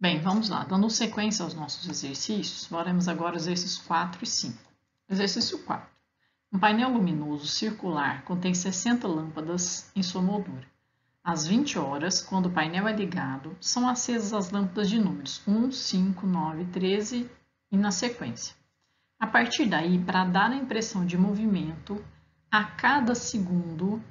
Bem, vamos lá. Dando sequência aos nossos exercícios, faremos agora os exercícios 4 e 5. Exercício 4. Um painel luminoso circular contém 60 lâmpadas em sua moldura. Às 20 horas, quando o painel é ligado, são acesas as lâmpadas de números 1, 5, 9, 13 e na sequência. A partir daí, para dar a impressão de movimento, a cada segundo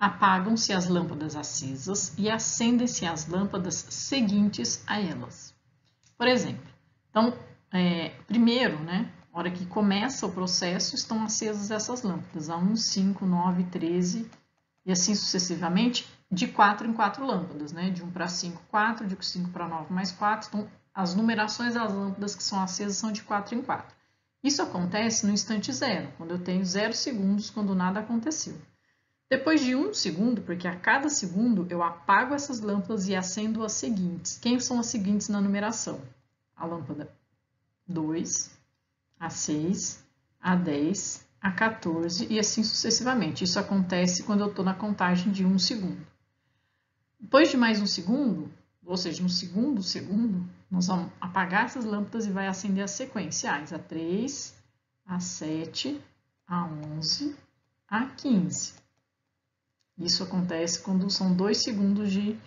apagam-se as lâmpadas acesas e acendem-se as lâmpadas seguintes a elas. Por exemplo, então, primeiro, na hora que começa o processo, estão acesas essas lâmpadas, a 1, 5, 9, 13 e assim sucessivamente, de 4 em 4 lâmpadas, de 1 para 5, 4, de 5 para 9 mais 4. Então, as numerações das lâmpadas que são acesas são de 4 em 4. Isso acontece no instante zero, quando eu tenho 0 segundos, quando nada aconteceu. Depois de 1 segundo, porque a cada segundo eu apago essas lâmpadas e acendo as seguintes. Quem são as seguintes na numeração? A lâmpada 2, a 6, a 10, a 14 e assim sucessivamente. Isso acontece quando eu estou na contagem de 1 segundo. Depois de mais 1 segundo, ou seja, no segundo segundo, nós vamos apagar essas lâmpadas e vai acender as sequenciais, a 3, a 7, a 11, a 15. Isso acontece quando são 2 segundos de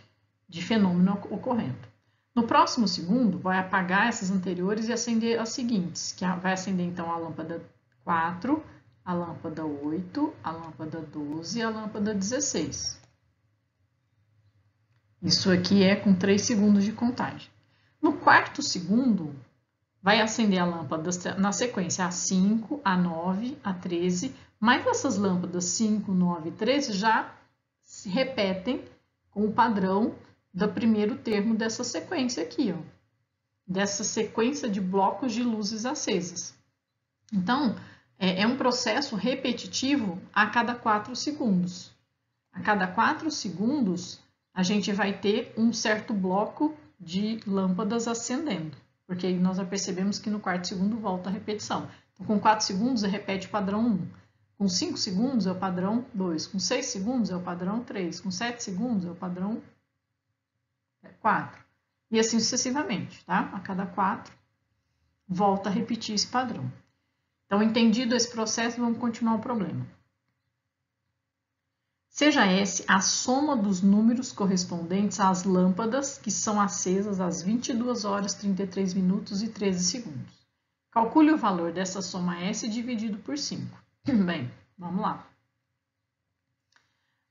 fenômeno ocorrendo. No próximo segundo, vai apagar essas anteriores e acender as seguintes, que vai acender então a lâmpada 4, a lâmpada 8, a lâmpada 12 e a lâmpada 16. Isso aqui é com 3 segundos de contagem. No quarto segundo, vai acender a lâmpada na sequência a 5, a 9, a 13, mas essas lâmpadas 5, 9 e 13 já se repetem com o padrão do primeiro termo dessa sequência aqui, dessa sequência de blocos de luzes acesas. Então, é um processo repetitivo a cada 4 segundos. A cada 4 segundos, a gente vai ter um certo bloco de lâmpadas acendendo, porque aí nós já percebemos que no quarto segundo volta a repetição. Então, com 4 segundos, repete o padrão 1. Com 5 segundos é o padrão 2, com 6 segundos é o padrão 3, com 7 segundos é o padrão 4. E assim sucessivamente, tá? A cada 4, volta a repetir esse padrão. Então, entendido esse processo, vamos continuar o problema. Seja S a soma dos números correspondentes às lâmpadas que são acesas às 22 horas, 33 minutos e 13 segundos. Calcule o valor dessa soma S dividido por 5. Bem, vamos lá.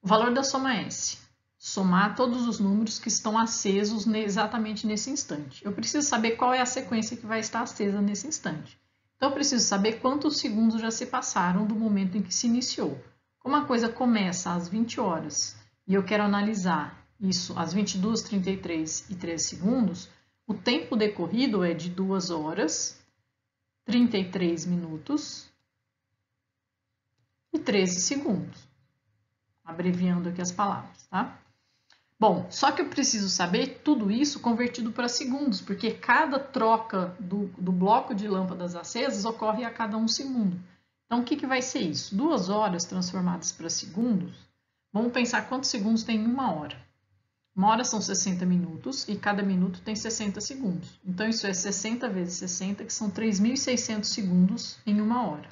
O valor da soma S. Somar todos os números que estão acesos exatamente nesse instante. Eu preciso saber qual é a sequência que vai estar acesa nesse instante. Então, eu preciso saber quantos segundos já se passaram do momento em que se iniciou. Como a coisa começa às 20 horas e eu quero analisar isso às 22, 33 e 13 segundos, o tempo decorrido é de 2 horas, 33 minutos e 13 segundos. Abreviando aqui as palavras, tá? Bom, só que eu preciso saber tudo isso convertido para segundos, porque cada troca do bloco de lâmpadas acesas ocorre a cada 1 segundo. Então, o que vai ser isso? 2 horas transformadas para segundos. Vamos pensar quantos segundos tem em 1 hora. 1 hora são 60 minutos e cada minuto tem 60 segundos. Então, isso é 60 vezes 60, que são 3.600 segundos em 1 hora.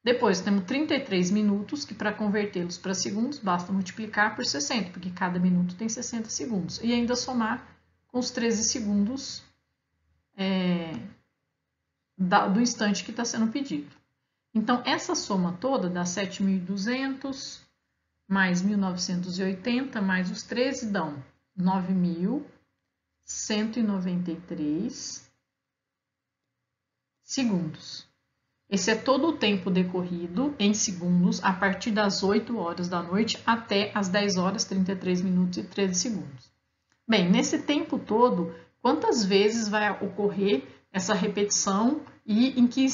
Depois, temos 33 minutos, que para convertê-los para segundos, basta multiplicar por 60, porque cada minuto tem 60 segundos. E ainda somar com os 13 segundos do instante que está sendo pedido. Então, essa soma toda dá 7.200 mais 1.980 mais os 13 dão 9.193 segundos. Esse é todo o tempo decorrido em segundos a partir das 8 horas da noite até as 10 horas, 33 minutos e 13 segundos. Bem, nesse tempo todo, quantas vezes vai ocorrer essa repetição e em que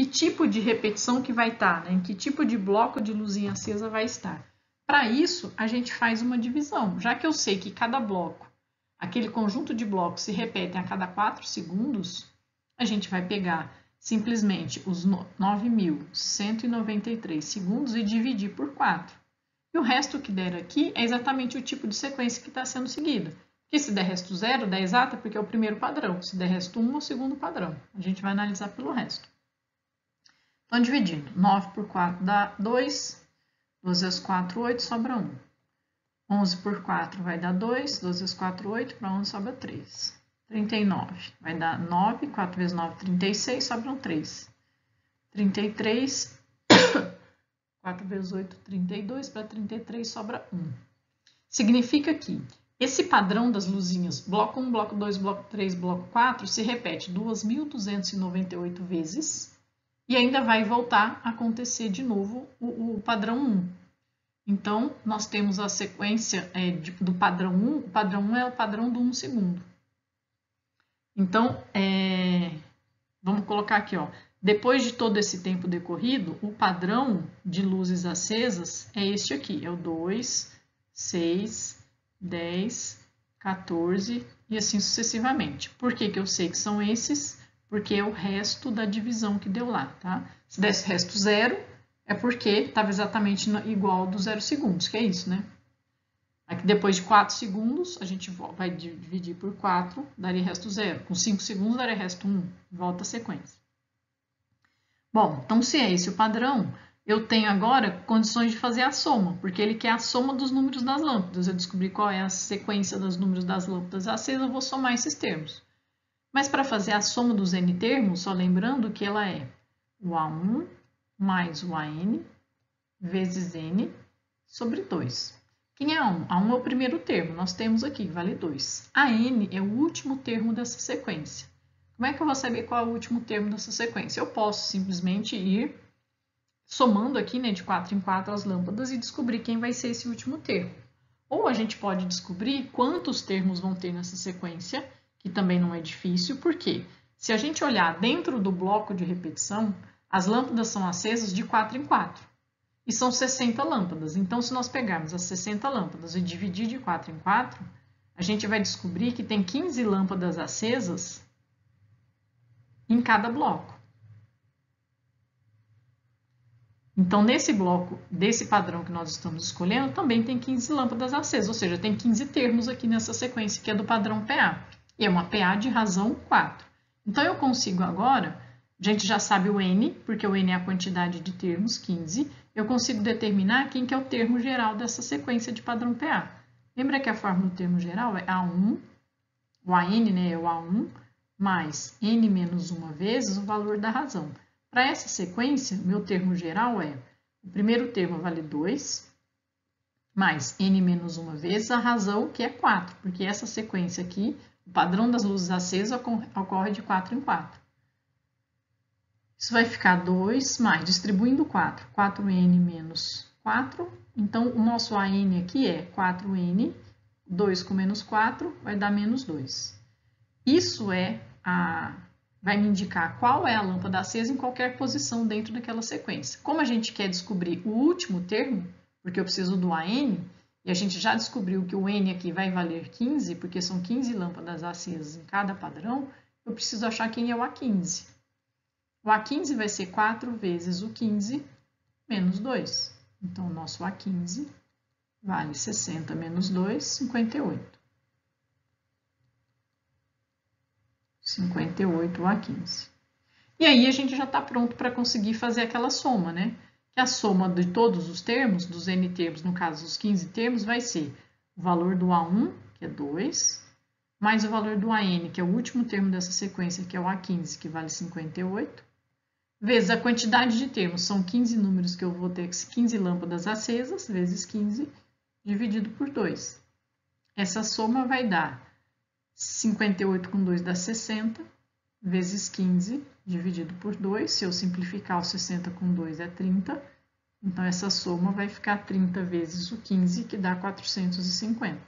tipo de repetição que vai estar, em que tipo de bloco de luzinha acesa vai estar. Para isso, a gente faz uma divisão. Já que eu sei que cada bloco, aquele conjunto de blocos se repetem a cada 4 segundos, a gente vai pegar simplesmente os 9.193 segundos e dividir por 4. E o resto que der aqui é exatamente o tipo de sequência que está sendo seguida. Que se der resto 0, dá exata porque é o primeiro padrão. Se der resto 1, é o segundo padrão. A gente vai analisar pelo resto. Então, dividindo. 9 por 4 dá 2. 12 vezes 4, 8, sobra 1. 11 por 4 vai dar 2. 12 vezes 4, 8. Para 11 sobra 3. 39 vai dar 9. 4 vezes 9, 36. Sobram 3. 33. 4 vezes 8, 32. Para 33 sobra 1. Significa que esse padrão das luzinhas, bloco 1, bloco 2, bloco 3, bloco 4, se repete 2.298 vezes e ainda vai voltar a acontecer de novo o padrão 1. Então, nós temos a sequência do padrão 1, o padrão 1 é o padrão do 1 segundo. Então, vamos colocar aqui, ó, depois de todo esse tempo decorrido, o padrão de luzes acesas é este aqui, é o 2, 6, 10, 14 e assim sucessivamente. Por que que eu sei que são esses? Porque é o resto da divisão que deu lá, tá? Se desse resto 0, é porque estava exatamente igual ao do 0 segundos, que é isso, né? Aqui depois de 4 segundos, a gente vai dividir por 4, daria resto 0. Com 5 segundos, daria resto 1. Volta a sequência. Bom, então se é esse o padrão, eu tenho agora condições de fazer a soma, porque ele quer a soma dos números das lâmpadas. Eu descobri qual é a sequência dos números das lâmpadas acesas, eu vou somar esses termos. Mas para fazer a soma dos n termos, só lembrando que ela é o A1 mais o AN vezes n sobre 2. Quem é A1? A1 é o primeiro termo, nós temos aqui, vale 2. AN é o último termo dessa sequência. Como é que eu vou saber qual é o último termo dessa sequência? Eu posso simplesmente ir somando aqui, né, de 4 em 4 as lâmpadas e descobrir quem vai ser esse último termo. Ou a gente pode descobrir quantos termos vão ter nessa sequência, que também não é difícil, porque se a gente olhar dentro do bloco de repetição, as lâmpadas são acesas de 4 em 4. E são 60 lâmpadas. Então, se nós pegarmos as 60 lâmpadas e dividir de 4 em 4, a gente vai descobrir que tem 15 lâmpadas acesas em cada bloco. Então, nesse bloco, desse padrão que nós estamos escolhendo, também tem 15 lâmpadas acesas, ou seja, tem 15 termos aqui nessa sequência, que é do padrão PA. E é uma PA de razão 4. Então, eu consigo agora, a gente já sabe o N, porque o N é a quantidade de termos, 15, eu consigo determinar quem que é o termo geral dessa sequência de padrão PA. Lembra que a fórmula do termo geral é A1, o AN, né, é o A1, mais N menos uma vezes o valor da razão. Para essa sequência, meu termo geral é, o primeiro termo vale 2, mais N menos uma vezes a razão, que é 4, porque essa sequência aqui, o padrão das luzes acesas ocorre de 4 em 4. Isso vai ficar 2 mais, distribuindo 4, 4N menos 4. Então, o nosso AN aqui é 4N, 2 com menos 4 vai dar menos 2. Isso vai me indicar qual é a lâmpada acesa em qualquer posição dentro daquela sequência. Como a gente quer descobrir o último termo, porque eu preciso do AN, e a gente já descobriu que o N aqui vai valer 15, porque são 15 lâmpadas acesas em cada padrão, eu preciso achar quem é o A15. O A15 vai ser 4 vezes o 15 menos 2. Então, o nosso A15 vale 60 menos 2, 58. 58 o A15. E aí, a gente já está pronto para conseguir fazer aquela soma, né? Que a soma de todos os termos, dos N termos, no caso, os 15 termos, vai ser o valor do A1, que é 2, mais o valor do AN, que é o último termo dessa sequência, que é o A15, que vale 58, vezes a quantidade de termos, são 15 números que eu vou ter, 15 lâmpadas acesas, vezes 15, dividido por 2. Essa soma vai dar 58 com 2 dá 60, vezes 15, dividido por 2. Se eu simplificar o 60 com 2 é 30. Então, essa soma vai ficar 30 vezes o 15, que dá 450.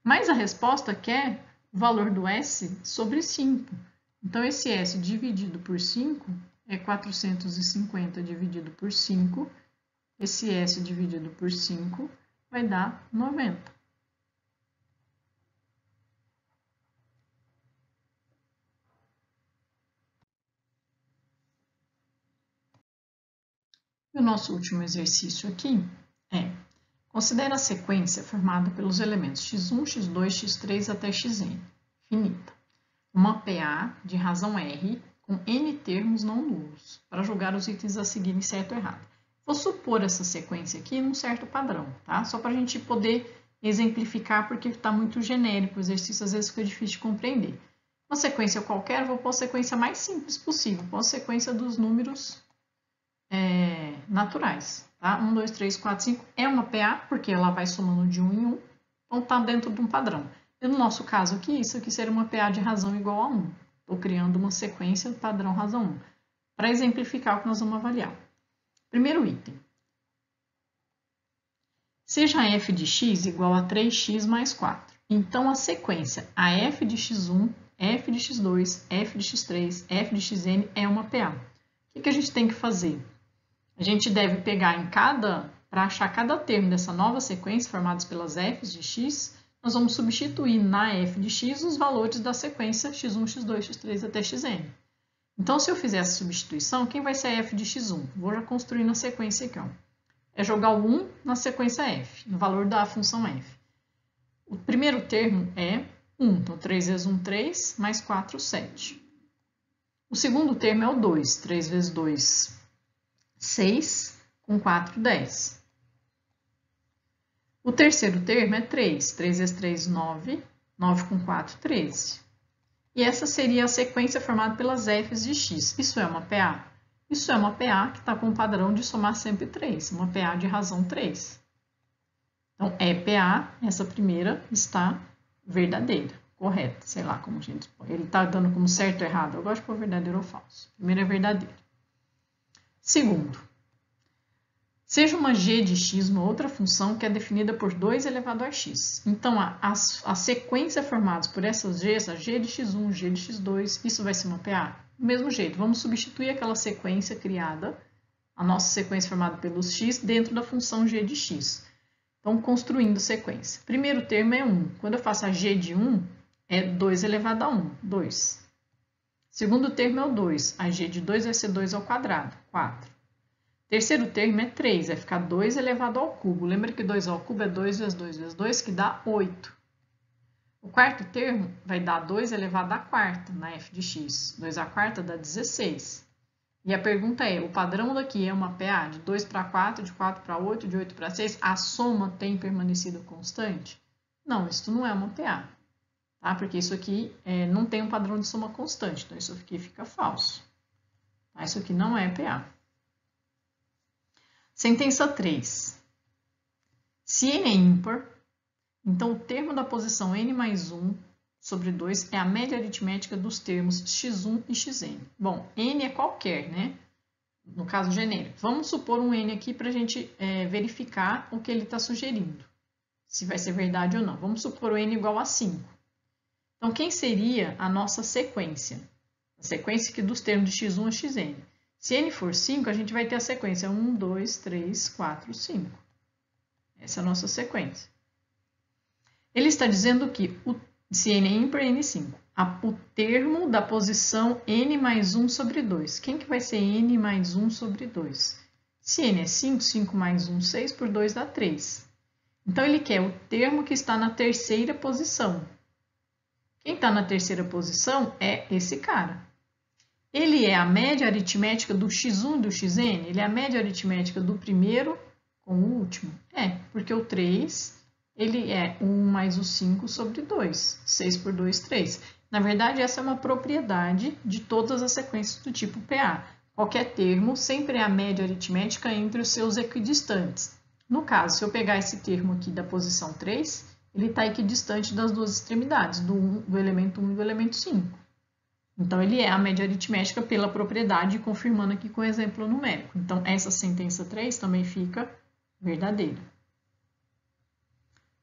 Mas a resposta quer o valor do S sobre 5. Então, esse S dividido por 5 é 450 dividido por 5. Esse S dividido por 5 vai dar 90. E o nosso último exercício aqui é Considere a sequência formada pelos elementos x1, x2, x3 até xn, finita. Uma PA de razão R com n termos não nulos, para julgar os itens a seguirem certo ou errado. Vou supor essa sequência aqui num certo padrão, tá? Só para a gente poder exemplificar, porque está muito genérico, o exercício às vezes fica difícil de compreender. Uma sequência qualquer, vou pôr a sequência mais simples possível, pôr a sequência dos números naturais, tá? 1, 2, 3, 4, 5 é uma PA, porque ela vai somando de 1 em 1, então está dentro de um padrão. E no nosso caso aqui, isso aqui seria uma PA de razão igual a 1. Estou criando uma sequência padrão razão 1, para exemplificar o que nós vamos avaliar. Primeiro item. Seja f de x igual a 3x mais 4. Então, a sequência AF de x1, f de x2, f de x3, f de xn é uma PA. O que a gente tem que fazer? A gente deve pegar para achar cada termo dessa nova sequência, formados pelas f's de x, nós vamos substituir na f de x os valores da sequência x1, x2, x3 até xn. Então, se eu fizer essa substituição, quem vai ser a f de x1? Vou já construir na sequência aqui, ó. É jogar o 1 na sequência f, no valor da função f. O primeiro termo é 1, então 3 vezes 1, 3, mais 4, 7. O segundo termo é o 2, 3 vezes 2, 6, com 4, 10. O terceiro termo é 3, 3 vezes 3, 9, 9 com 4, 13. E essa seria a sequência formada pelas f's de x. Isso é uma PA? Isso é uma PA que está com o padrão de somar sempre 3, uma PA de razão 3. Então, é PA, essa primeira está verdadeira, correta, sei lá como a gente põe. Ele está dando como certo ou errado, eu gosto de pôr verdadeiro ou falso. Primeiro é verdadeiro. Segundo, seja uma g de x uma outra função que é definida por 2 elevado a x. Então, a sequência formada por essas g's, a g de x1, g de x2, isso vai ser uma PA? Do mesmo jeito, vamos substituir aquela sequência criada, a nossa sequência formada pelos x, dentro da função g de x. Então, construindo sequência. Primeiro termo é 1. Quando eu faço a g de 1, é 2 elevado a 1, 2. Segundo termo é o 2. A g de 2 vai ser 2 ao quadrado, 4. Terceiro termo é 3, vai ficar 2 elevado ao cubo. Lembra que 2 ao cubo é 2 vezes 2 vezes 2, que dá 8. O quarto termo vai dar 2 elevado à quarta, na f de x. 2 à quarta dá 16. E a pergunta é, o padrão daqui é uma PA de 2 para 4, de 4 para 8, de 8 para 6, a soma tem permanecido constante? Não, isso não é uma PA, tá? Porque isso aqui não tem um padrão de soma constante, então isso aqui fica falso. Tá? Isso aqui não é PA. Sentença 3. Se n é ímpar, então o termo da posição n mais 1 sobre 2 é a média aritmética dos termos x1 e xn. Bom, n é qualquer, né? No caso genérico. Vamos supor um n aqui para a gente verificar o que ele está sugerindo. Se vai ser verdade ou não. Vamos supor o n igual a 5. Então, quem seria a nossa sequência? A sequência aqui dos termos de x1 a xn. Se n for 5, a gente vai ter a sequência 1, 2, 3, 4, 5. Essa é a nossa sequência. Ele está dizendo que se n é ímpar, n é 5. O termo da posição n mais 1 sobre 2. Quem que vai ser n mais 1 sobre 2? Se n é 5, 5 mais 1, 6 por 2 dá 3. Então, ele quer o termo que está na terceira posição. Quem está na terceira posição é esse cara. Ele é a média aritmética do x1 e do xn? Ele é a média aritmética do primeiro com o último? É, porque o 3... ele é 1 mais o 5 sobre 2. 6 por 2, 3. Na verdade, essa é uma propriedade de todas as sequências do tipo PA. Qualquer termo sempre é a média aritmética entre os seus equidistantes. No caso, se eu pegar esse termo aqui da posição 3, ele está equidistante das duas extremidades, do elemento 1 e do elemento 5. Então, ele é a média aritmética pela propriedade, confirmando aqui com o exemplo numérico. Então, essa sentença 3 também fica verdadeira.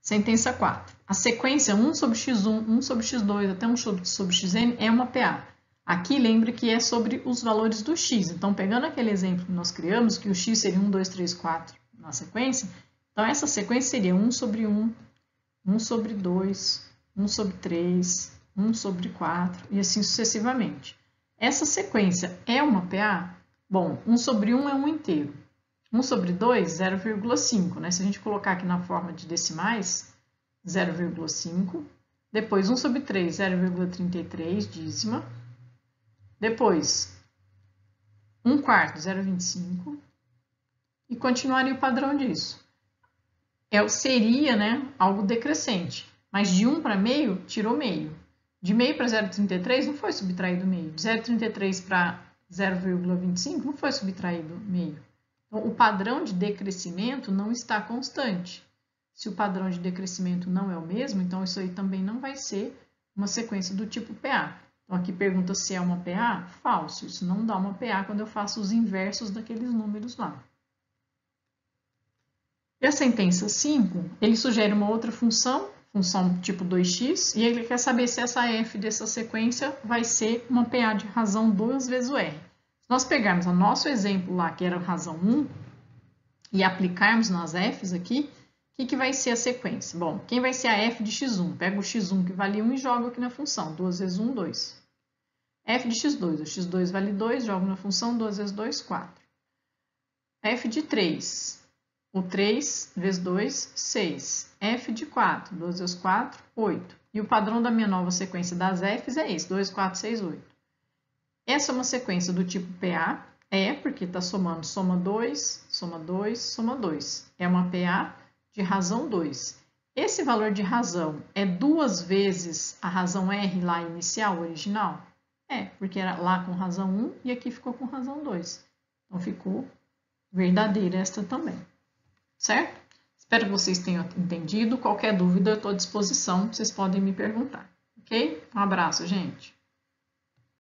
Sentença 4. A sequência 1 sobre x1, 1 sobre x2 até 1 sobre xn é uma PA. Aqui, lembre que é sobre os valores do x. Então, pegando aquele exemplo que nós criamos, que o x seria 1, 2, 3, 4 na sequência, então essa sequência seria 1 sobre 1, 1 sobre 2, 1 sobre 3, 1 sobre 4 e assim sucessivamente. Essa sequência é uma PA? Bom, 1 sobre 1 é 1 inteiro. 1 sobre 2, 0,5, né? Se a gente colocar aqui na forma de decimais, 0,5. Depois, 1 sobre 3, 0,33, dízima. Depois, 1 quarto, 0,25. E continuaria o padrão disso. Seria, né, algo decrescente. Mas de 1 para meio, tirou meio. De meio para 0,33 não foi subtraído meio. De 0,33 para 0,25 não foi subtraído meio. Então, o padrão de decrescimento não está constante. Se o padrão de decrescimento não é o mesmo, então isso aí também não vai ser uma sequência do tipo PA. Então, aqui pergunta se é uma PA? Falso. Isso não dá uma PA quando eu faço os inversos daqueles números lá. E a sentença 5, ele sugere uma outra função tipo 2x, e ele quer saber se essa f dessa sequência vai ser uma PA de razão 2 vezes o r. Se nós pegarmos o nosso exemplo lá, que era razão 1, e aplicarmos nas f's aqui, o que vai ser a sequência? Bom, quem vai ser a f de x1? Pega o x1 que vale 1 e joga aqui na função. 2 vezes 1, 2. f de x2. O x2 vale 2, jogo na função. 2 vezes 2, 4. f de 3. O 3 vezes 2, 6. f de 4. 2 vezes 4, 8. E o padrão da minha nova sequência das f's é esse. 2, 4, 6, 8. Essa é uma sequência do tipo PA. Porque está somando. Soma 2, soma 2, soma 2. É uma PA de razão 2. Esse valor de razão é 2 vezes a razão R lá inicial, original? Porque era lá com razão 1 e aqui ficou com razão 2. Então, ficou verdadeira esta também. Certo? Espero que vocês tenham entendido. Qualquer dúvida, eu estou à disposição. Vocês podem me perguntar. Ok? Um abraço, gente.